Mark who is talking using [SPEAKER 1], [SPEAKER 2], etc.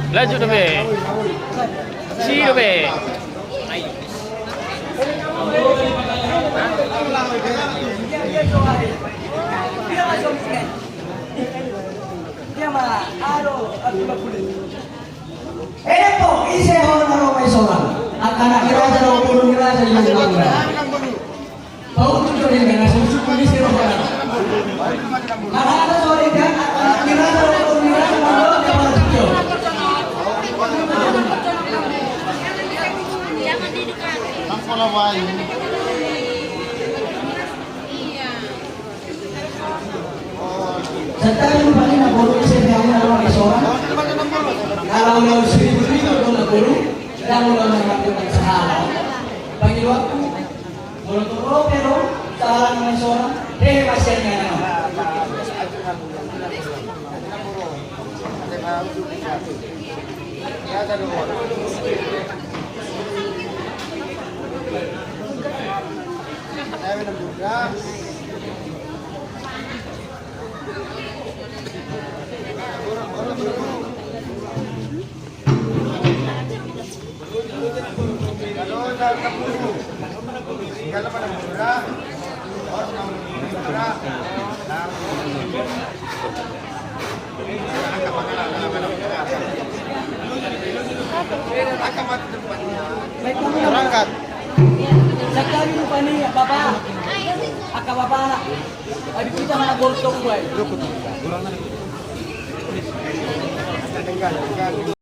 [SPEAKER 1] Lanjut be. Si be.
[SPEAKER 2] Po, iseho na ro may soran. At anak kira sa ro puno nila sa iyo nila. Pau tu jori na sa suku ni siro ka. Nakata sori ka at anak kira sa ro puno nila sa mga kapal tuyo.
[SPEAKER 3] Ang palaway.
[SPEAKER 2] Sa tayo pa rin na puno iseho na ro may soran. Kalau lo seribu kalau nak bolu, dah mula melakukan sahaja. Bagi waktu, mula turun pero sahaja dengan seorang, masihnya.
[SPEAKER 3] Berangkat.
[SPEAKER 2] Sekali lupa ni Bapak, akak Bapak nak. Adik kita nak gortok buat.